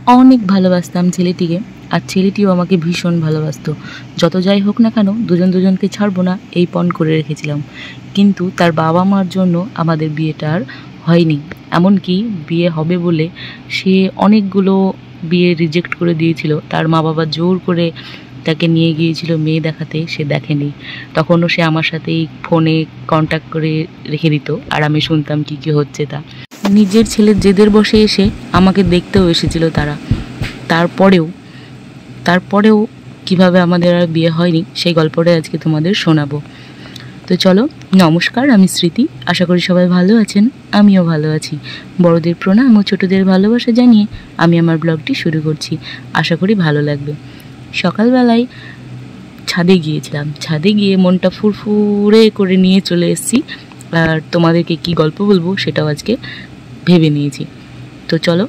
অনেক ভালোবাসতাম ছেলেটিকে, আর ছেলেটিও আমাকে ভীষণ ভালোবাসতো। যত যাই হোক না কেন দুজন দুজনকে ছাড়বো না এই পণ করে রেখেছিলাম। কিন্তু তার বাবা মার জন্য আমাদের বিয়েটা আর হয়নি। এমনকি বিয়ে হবে বলে সে অনেকগুলো বিয়ে রিজেক্ট করে দিয়েছিল। তার মা বাবা জোর করে তাকে নিয়ে গিয়েছিল মেয়ে দেখাতে, সে দেখেনি। তখনও সে আমার সাথেই ফোনে কন্ট্যাক্ট করে রেখে দিত, আর আমি শুনতাম কী কী হচ্ছে তা। নিজের ছেলের জেদের বসে এসে আমাকে দেখতেও এসেছিল তারা। তারপরেও কিভাবে আমাদের আর বিয়ে হয়নি সেই গল্পটাই আজকে তোমাদের শোনাবো। তো চলো, নমস্কার, আমি স্মৃতি। আশা করি সবাই ভালো আছেন, আমিও ভালো আছি। বড়দের প্রণাম ও ছোটদের ভালোবাসা জানিয়ে আমি আমার ব্লগটি শুরু করছি। আশা করি ভালো লাগবে। সকালবেলায় ছাদে গিয়েছিলাম, ছাদে গিয়ে মনটা ফুরফুরে করে নিয়ে চলে এসেছি। আর তোমাদেরকে কি গল্প বলবো সেটাও আজকে ভেবে নিয়েছি। তো চলো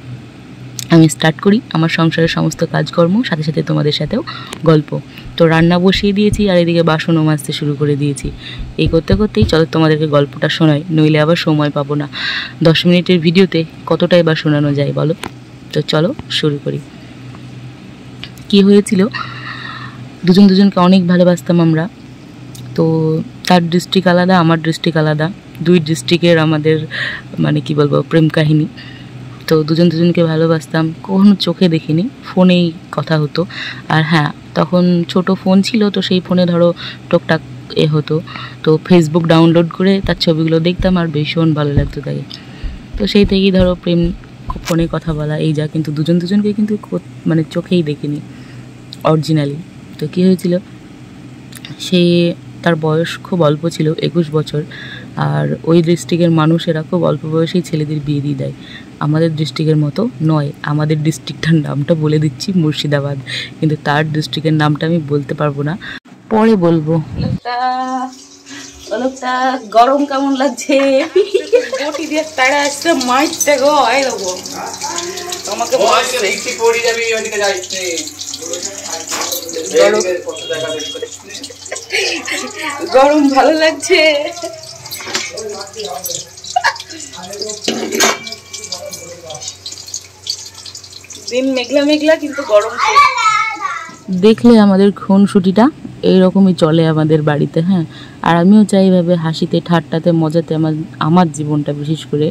আমি স্টার্ট করি আমার সংসারের সমস্ত কাজকর্ম, সাথে সাথে তোমাদের সাথেও গল্প। তো রান্না বসিয়ে দিয়েছি আর এদিকে বাসনও মাজতে শুরু করে দিয়েছি। এই করতে করতেই চলো তোমাদেরকে গল্পটা শোনাই, নইলে আবার সময় পাবো না। 10 মিনিটের ভিডিওতে কতটাই বা শোনানো যায় বলো। তো চলো শুরু করি। কি হয়েছিল, দুজন দুজনকে অনেক ভালোবাসতাম আমরা। তো তার ডিস্ট্রিক্ট আলাদা, আমার ডিস্ট্রিক্ট আলাদা, দুই ডিস্ট্রিক্টের আমাদের মানে কি বলবো প্রেম কাহিনী। তো দুজন দুজনকে ভালোবাসতাম, কখনো চোখে দেখিনি, ফোনেই কথা হতো। আর হ্যাঁ, তখন ছোট ফোন ছিল, তো সেই ফোনে ধরো টুকটাক হতো। তো ফেসবুক ডাউনলোড করে তার ছবিগুলো দেখতাম আর ভীষণ ভালো লাগতো তাকে। তো সেই থেকেই ধরো প্রেম, ফোনে কথা বলা এই যা। কিন্তু দুজন দুজনকে কিন্তু মানে চোখেই দেখিনি অরিজিনালি। তো কী হয়েছিল, সে তার বয়স খুব অল্প ছিল, 21 বছর। আর ওই ডিস্ট্রিক্টের মানুষেরা খুব অল্প বয়সেই ছেলেদের বিয়ে দিয়ে দেয়। আমাদের ডিস্ট্রিক্টের মতো নয়। আমাদের ডিস্ট্রিক্টটার নামটা বলে দিচ্ছি, মুর্শিদাবাদ। কিন্তু তার ডিস্ট্রিক্টের নামটা আমি বলতে পারবো না, পরে বলবো। গরম কেমন লাগছে? বটি দিয়ে তাড়া আসছে মাইতে গো, আই দেবো আমাকে গরম ভালো লাগছে। দিন মেঘলা মেঘলা, কিন্তু গরম। দেখলে আমাদের খুনসুটিটা এইরকমই চলে আমাদের বাড়িতে। হ্যাঁ, আর আমিও চাই এভাবে হাসিতে ঠাট্টাতে মজাতে আমার জীবনটা বিশেষ করে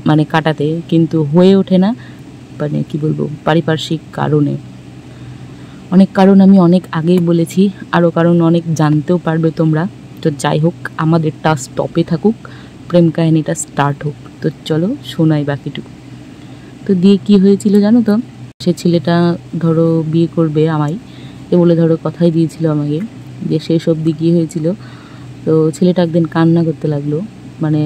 মানে কাটাতে, কিন্তু হয়ে ওঠে না। মানে কি বলবো, পারিপার্শ্বিক কারণে। অনেক কারণ আমি অনেক আগেই বলেছি, আরও কারণ অনেক জানতেও পারবে তোমরা। তো যাই হোক, আমাদেরটা স্টপে থাকুক, প্রেম কাহিনীটা স্টার্ট হোক। তো চলো শোনাই বাকিটুকু। তো দিয়ে কি হয়েছিল জানো তো, সে ছেলেটা ধরো বিয়ে করবে আমায় এ বলে ধরো কথাই দিয়েছিল আমাকে, যে শেষ অবধি কী হয়েছিল। তো ছেলেটা একদিন কান্না করতে লাগলো, মানে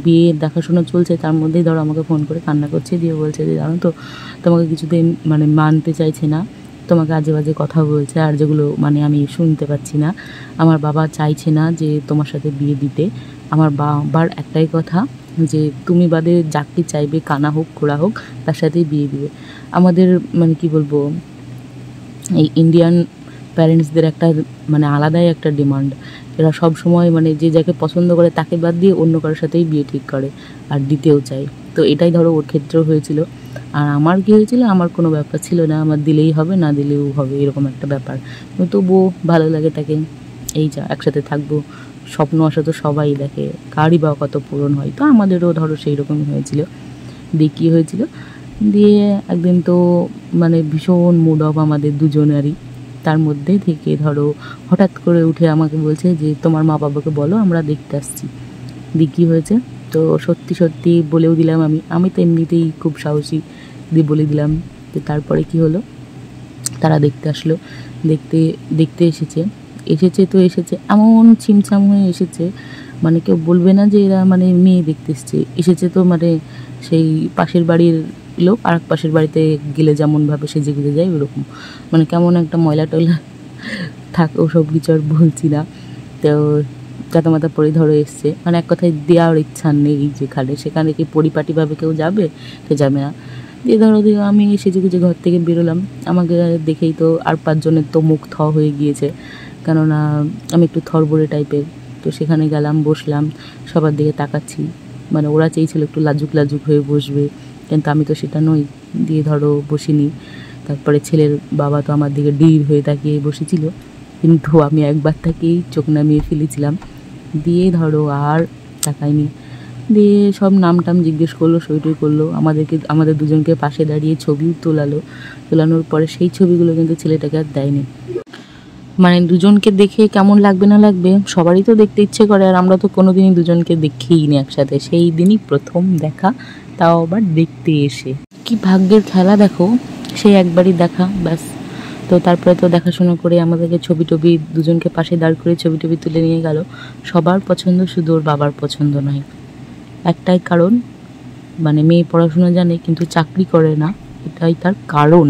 বিয়ের দেখাশোনা চলছে, তার মধ্যেই ধরো আমাকে ফোন করে কান্না করছে, দিয়ে বলছে যে জানো তো তোমাকে কিছুতেই মানে মানতে চাইছে না, তোমাকে আজে বাজে কথা বলছে, আর যেগুলো মানে আমি শুনতে পাচ্ছি না। আমার বাবা চাইছে না যে তোমার সাথে বিয়ে দিতে। আমার বাবার একটাই কথা যে তুমি বাদে যাকে চাইবে, কানা হোক খোড়া হোক, তার সাথেই বিয়ে দিবে। আমাদের মানে কি বলবো, এই ইন্ডিয়ান প্যারেন্টসদের একটা মানে আলাদাই একটা ডিমান্ড। এরা সব সময় মানে যে যাকে পছন্দ করে তাকে বাদ দিয়ে অন্য কারোর সাথেই বিয়ে ঠিক করে, আর দিতেও চায়। তো এটাই ধরো ওর ক্ষেত্রেও হয়েছিল। আর আমার কী হয়েছিল, আমার কোনো ব্যাপার ছিল না, আমার দিলেই হবে না দিলেও হবে, এরকম একটা ব্যাপার। তবুও ভালো লাগে তাকে, এই যা একসাথে থাকবো, স্বপ্ন আসা তো সবাই দেখে, কারই বা কত পূরণ হয়। তো আমাদেরও ধরো সেই রকমই হয়েছিল। দিয়ে কী হয়েছিল, দিয়ে একদিন তো মানে ভীষণ মুড অফ আমাদের দুজনেরই। তার মধ্যে থেকে ধরো হঠাৎ করে উঠে আমাকে বলছে যে তোমার মা বাবাকে বলো আমরা দেখতে আসছি। দিয়ে কী হয়েছে, তো সত্যি সত্যি বলেও দিলাম। আমি তো এমনিতেই খুব সাহসী, দিয়ে বলে দিলাম। তো তারপরে কি হলো, তারা দেখতে আসলো। দেখতে দেখতে এসেছে এমন ছিমছাম হয়ে এসেছে, মানে কেউ বলবে না যে এরা মানে মেয়ে দেখতে এসেছে। তো মানে সেই পাশের বাড়ির লোক আর এক পাশের বাড়িতে গেলে যেমনভাবে সেজে গুজে যায় ওরকম, মানে কেমন একটা ময়লা টয়লা থাক, ওসব কিছু আর বলছি না। তো জাতা মাতা পরে ধরো এসছে, মানে এক কথায় দেওয়ার ইচ্ছা নেই যেখানে, সেখানে কি পরিপাটিভাবে কেউ যাবে, কেউ যাবে না। দিয়ে ধরো আমি সেজে গুজে ঘর থেকে বেরোলাম। আমাকে দেখেই তো আর 5 জনের তো মুখ থ হয়ে গিয়েছে, কেননা আমি একটু থরবড়ে টাইপের। তো সেখানে গেলাম, বসলাম, সবার দিকে তাকাচ্ছি, মানে ওরা চেয়েছিল একটু লাজুক লাজুক হয়ে বসবে, কিন্তু আমি তো সেটা নই। দিয়ে ধরো বসিনি। তারপরে ছেলের বাবা তো আমার দিকে ডির হয়ে তাকিয়ে বসেছিল, কিন্তু আমি একবার তাকেই চোখ নামিয়ে ফেলেছিলাম। দিয়ে ধরো আর তাকায়নি। দিয়ে সব নাম টাম জিজ্ঞেস করলো, সইটই করলো, আমাদের দুজনকে পাশে দাঁড়িয়ে ছবিও তোলানোর পরে সেই ছবিগুলো কিন্তু ছেলেটাকে আর দেয়নি। মানে দুজনকে দেখে কেমন লাগবে না লাগবে সবারই তো দেখতে ইচ্ছে করে, আর আমরা তো কোনোদিনই দুজনকে দেখেই নি একসাথে, সেই দিনই প্রথম দেখা, তাও আবার দেখতে এসে। কি ভাগ্যের খেলা দেখো, সেই একবারই দেখা, ব্যাস। তো তারপরে তো দেখাশোনা করে আমাদেরকে ছবি টবি দুজনকে পাশে দাঁড় করে ছবি টবি তুলে নিয়ে গেল। সবার পছন্দ, শুধু ওর বাবার পছন্দ নয়। একটাই কারণ, মানে মেয়ে পড়াশোনা জানে কিন্তু চাকরি করে না, এটাই তার কারণ।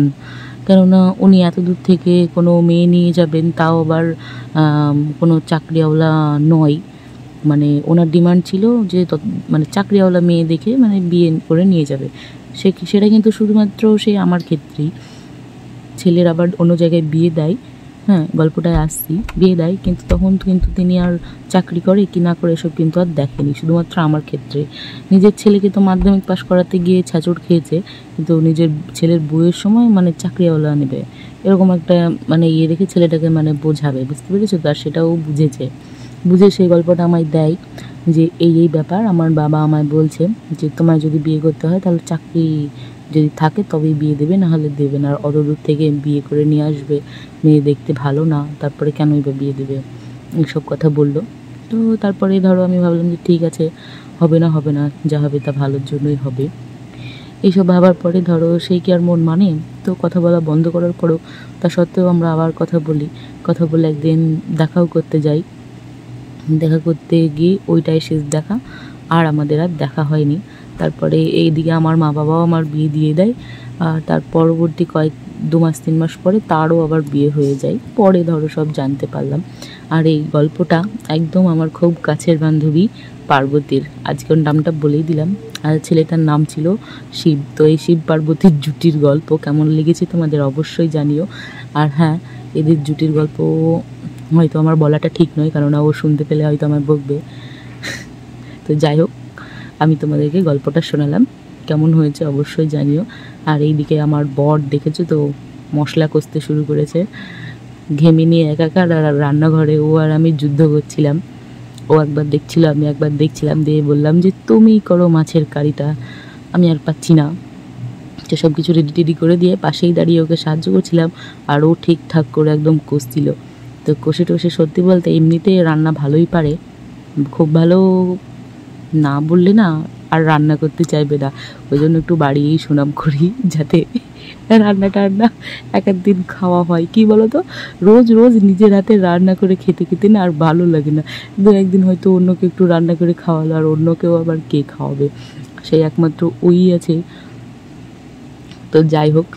কেননা উনি এত দূর থেকে কোনো মেয়ে নিয়ে যাবেন, তাও আবার কোনো চাকরিওয়ালা নয়। মানে ওনার ডিমান্ড ছিল যে মানে চাকরিওয়ালা মেয়ে দেখে মানে বিয়ে করে নিয়ে যাবে। সেটা কিন্তু শুধুমাত্র সে আমার ক্ষেত্রেই। ছেলের আবার অন্য জায়গায় বিয়ে দেয়, হ্যাঁ গল্পটায় আসছি, বিয়ে দেয়, কিন্তু তখন কিন্তু তিনি আর চাকরি করে কি না করে এসব কিন্তু আর দেখেনি, শুধুমাত্র আমার ক্ষেত্রে। নিজের ছেলেকে তো মাধ্যমিক পাশ করাতে গিয়ে ছাঁচড় খেয়েছে, কিন্তু নিজের ছেলের বউয়ের সময় মানে চাকরিওয়ালা নেবে এরকম একটা মানে ইয়ে রেখে ছেলেটাকে মানে বোঝাবে, বুঝতে পেরেছো তো? আর সেটাও বুঝে সেই গল্পটা আমায় দেয় যে এই ব্যাপার, আমার বাবা আমায় বলছে যে তোমায় যদি বিয়ে করতে হয় তাহলে চাকরি যদি থাকে তবেই বিয়ে দেবে, না হলে দেবে না, আর অত দূর থেকে বিয়ে করে নিয়ে আসবে, মেয়ে দেখতে ভালো না, তারপরে কেনই বা বিয়ে দেবে, এইসব কথা বললো। তো তারপরে ধরো আমি ভাবলাম যে ঠিক আছে, হবে না, যা হবে তা ভালোর জন্যই হবে। এইসব ভাবার পরে ধরো সেই কি আর মন মানে, তো কথা বলা বন্ধ করার পরেও তা সত্ত্বেও আমরা আবার কথা বলে একদিন দেখাও করতে যাই। দেখা করতে গিয়ে ওইটাই শেষ দেখা, আর আমাদের আর দেখা হয়নি। তারপরে এইদিকে আমার মা বাবাও আমার বিয়ে দিয়ে দেয়, আর তার পরবর্তী 2-3 মাস পরে তারও আবার বিয়ে হয়ে যায়। পরে ধরো সব জানতে পারলাম। আর এই গল্পটা একদম আমার খুব কাছের বান্ধবী পার্বতীর, আজকে ওর নামটা বলেই দিলাম। আর ছেলেটার নাম ছিল শিব। তো এই শিব পার্বতীর জুটির গল্প কেমন লেগেছে তোমাদের অবশ্যই জানিও। আর হ্যাঁ, এদের জুটির গল্প হয়তো আমার বলাটা ঠিক নয়, কারণ ও শুনতে পেলে হয়তো আমার বকবে। তো যাই হোক, আমি তোমাদেরকে গল্পটা শোনালাম, কেমন হয়েছে অবশ্যই জানিও। আর এইদিকে আমার বর দেখেছো তো, মশলা কষতে শুরু করেছে, ঘেমে নিয়ে একাকার। আর রান্নাঘরে ও আর আমি যুদ্ধ করছিলাম, ও একবার দেখছিল, আমি একবার দেখছিলাম। দিয়ে বললাম যে তুমিই করো মাছের কারিটা, আমি আর পাচ্ছি না। তো সব কিছু রেডি করে দিয়ে পাশেই দাঁড়িয়ে ওকে সাহায্য করছিলাম, আর ও ঠিকঠাক করে একদম কষছিল। তো কষে টষে সত্যি বলতে এমনিতে রান্না ভালোই পারে, খুব ভালো না বললে না আর রান্না করতে চাইবে না। ওই জন্য একটু বাড়িয়েই সুনাম করি, যাতে রান্না এক দিন খাওয়া হয়। কি বলো তো, রোজ নিজের হাতে রান্না করে খেতে না আর ভালো লাগে না। একদিন হয়তো অন্যকে একটু রান্না করে খাওয়ালো, আর অন্যকেও আবার কে খাওয়াবে, সেই একমাত্র ওই আছে। তো যাই হোক,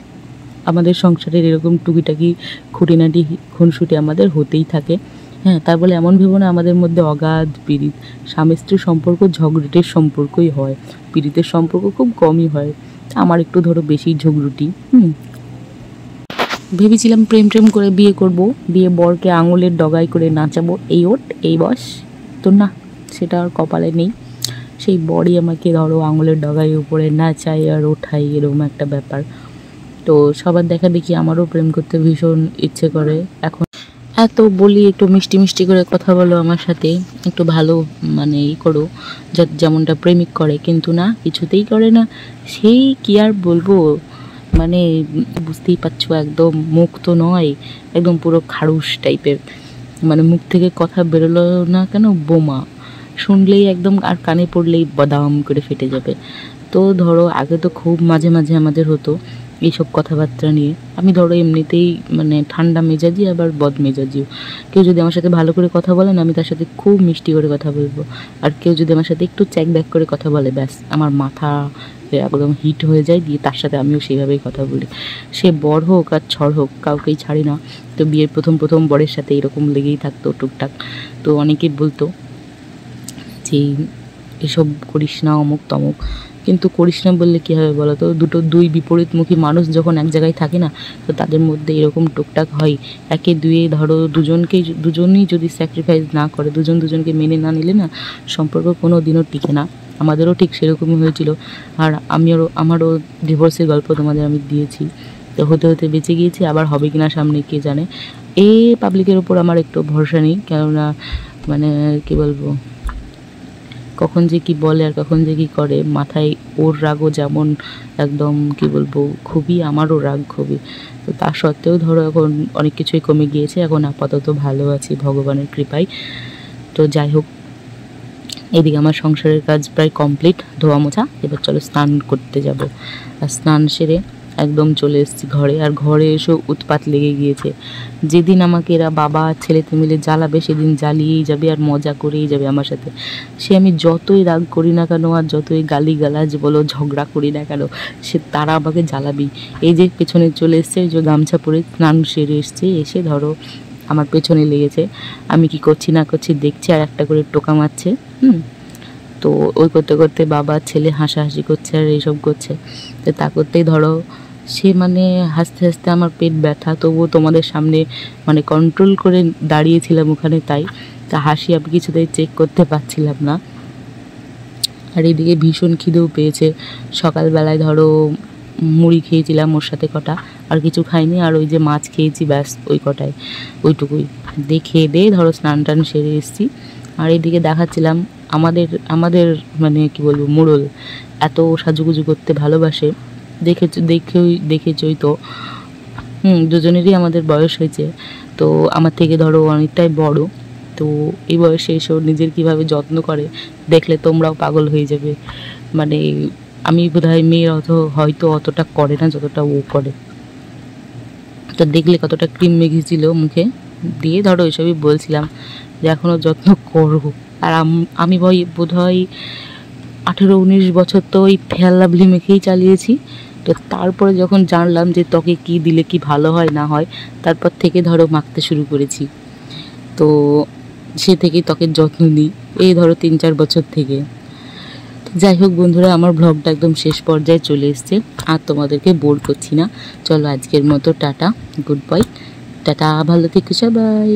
আমাদের সংসারের এরকম টুকিটাকি খুঁটিনাটি খুনসুটি আমাদের হতেই থাকে। হ্যাঁ, তার বলে এমন ভেবো না আমাদের মধ্যে অগাধ পীড়িত। স্বামী স্ত্রীর সম্পর্ক ঝগড়ুটের সম্পর্কই হয়, পীড়িতের সম্পর্ক খুব কমই হয়। আমার একটু ধরো বেশি ঝগড়ুটি। ভেবেছিলাম প্রেম করে বিয়ে করব, দিয়ে বরকে আঙুলের ডগায় করে নাচাবো, এই ওঠ এই বস। তো না, সেটা আর কপালে নেই। সেই বরই আমাকে ধরো আঙুলের ডগায় উপরে নাচাই আর ওঠাই, এরকম একটা ব্যাপার। তো সবার দেখা দেখি আমারও প্রেম করতে ভীষণ ইচ্ছে করে। এখন এত বলি একটু মিষ্টি করে কথা বলো আমার সাথে, একটু ভালো মানে করো, যেমনটা প্রেমিক করে, কিন্তু না, কিছুতেই করে না। সেই কি আর বলবো, মানে বুঝতেই পারছো, একদম মুখ তো নয়, একদম পুরো খাড়ুস টাইপের। মানে মুখ থেকে কথা বেরোলো না কেন বোমা, শুনলেই একদম, আর কানে পড়লেই বাদাম করে ফেটে যাবে। তো ধরো আগে তো খুব মাঝে আমাদের হতো এইসব কথাবার্তা নিয়ে। আমি ধরো এমনিতেই মানে ঠান্ডা মেজাজি, আবার বদ মেজাজিও। কেউ যদি আমার সাথে ভালো করে কথা বলেন, আমি তার সাথে খুব মিষ্টি করে কথা বলবো। আর কেউ যদি আমার সাথে একটু চ্যাক ব্যাক করে কথা বলে, ব্যাস আমার মাথা একদম হিট হয়ে যায়, দিয়ে তার সাথে আমিও সেইভাবেই কথা বলি। সে বর হোক আর ছড় হোক, কাউকেই ছাড়ি না। তো বিয়ের প্রথম বরের সাথে এরকম লেগেই থাকতো টুকটাক। তো অনেকেই বলতো যে এসব করিস না, অমুক তমুক। কিন্তু করিস না বললে কী হবে বলো তো, দুই বিপরীতমুখী মানুষ যখন এক জায়গায় থাকে না, তো তাদের মধ্যে এরকম টুকটাক হয়। একে দুয়ে ধরো দুজনেই যদি স্যাক্রিফাইস না করে, দুজনকে মেনে না নিলে না সম্পর্ক কোনো দিনও টিকে না। আমাদেরও ঠিক সেরকমই হয়েছিল। আর আমারও ডিভোর্সের গল্প তোমাদের আমি দিয়েছি। তো হতে হতে বেঁচে গিয়েছি, আবার হবে কিনা সামনে কে জানে। এই পাবলিকের ওপর আমার একটু ভরসা নেই, কেননা মানে কি বলবো, কখন যে কি বলে আর কখন যে কি করে। মাথায় ওর রাগও যেমন একদম কি বলবো খুবই, আমারও রাগ খুবই। তো তা সত্ত্বেও ধরো এখন অনেক কিছুই কমে গিয়েছে, এখন আপাতত ভালো আছি ভগবানের কৃপায়। তো যাই হোক, এদিকে আমার সংসারের কাজ প্রায় কমপ্লিট, ধোয়া মোছা। এবার চলো স্নান করতে যাব। আর স্নান সেরে একদম চলে এসেছি ঘরে। আর ঘরে এসেও উৎপাত লেগে গিয়েছে। যেদিন আমাকে এরা বাবা ছেলেতে মিলে জ্বালাবে, সেদিন জ্বালিয়েই যাবে আর মজা করেই যাবে আমার সাথে। সে আমি যতই রাগ করি না কেন আর যতই গালিগালাজ বলো, ঝগড়া করি না কেন, সে তারা আমাকে জ্বালাবি। এই যে পেছনে চলে এসছে, ওই যে গামছা পরে স্নান সেরে এসছে, এসে ধরো আমার পেছনে লেগেছে। আমি কি করছি না করছি দেখছি, আর একটা করে টোকা মারছে। তো ওই করতে করতে বাবা ছেলে হাসাহাসি করছে আর এইসব করছে। তো তা করতেই ধরো সে মানে হাসতে হাসতে আমার পেট ব্যথা, তবুও তোমাদের সামনে মানে কন্ট্রোল করে দাঁড়িয়েছিলাম ওখানে। তাই তা হাসি আমি কিছুতেই চেক করতে পারছিলাম না। আর এদিকে ভীষণ খিদেও পেয়েছে। সকালবেলায় ধরো মুড়ি খেয়েছিলাম, ওর সাথে কটা, আর কিছু খাইনি। আর ওই যে মাছ খেয়েছি, ব্যাস ওই কটাই, ওইটুকুই। খেয়ে দিয়ে ধরো স্নান টান সেরে এসেছি। আর এদিকে দেখাচ্ছিলাম আমাদের মানে কি বলবো, মোড়ল এত সাজুগুজু করতে ভালোবাসে। দেখেছই তো। দুজনেরই আমাদের বয়স হয়েছে, তো আমার থেকে ধরো অনেকটাই বড়। তো এই বয়সে এসেও নিজের কীভাবে যত্ন করে দেখলে তোমরাও পাগল হয়ে যাবে। মানে আমি বোধহয় মেয়ের হয়তো অতটা করে না যতটা ও করে। তো দেখলে কতটা ক্রিম মেখেছিল মুখে দিয়ে, ধরো ওইসবই বলছিলাম যে এখনও যত্ন করবো। আর আমি বোধহয় 18-19 বছর তো ওই ফেয়ার লাভলি মেখেই চালিয়েছি। তো তারপরে যখন জানলাম যে ত্বকে কী দিলে কি ভালো হয় না হয়, তারপর থেকে ধরো মাখতে শুরু করেছি। তো সে থেকেই ত্বকের যত্ন নিই, এই ধরো 3-4 বছর থেকে। যাই হোক বন্ধুরা, আমার ব্লগটা একদম শেষ পর্যায়ে চলে এসছে, আর তোমাদেরকে বোর করছি না। চলো আজকের মতো টাটা, গুড বাই, টাটা, ভালো থেকো সবাই।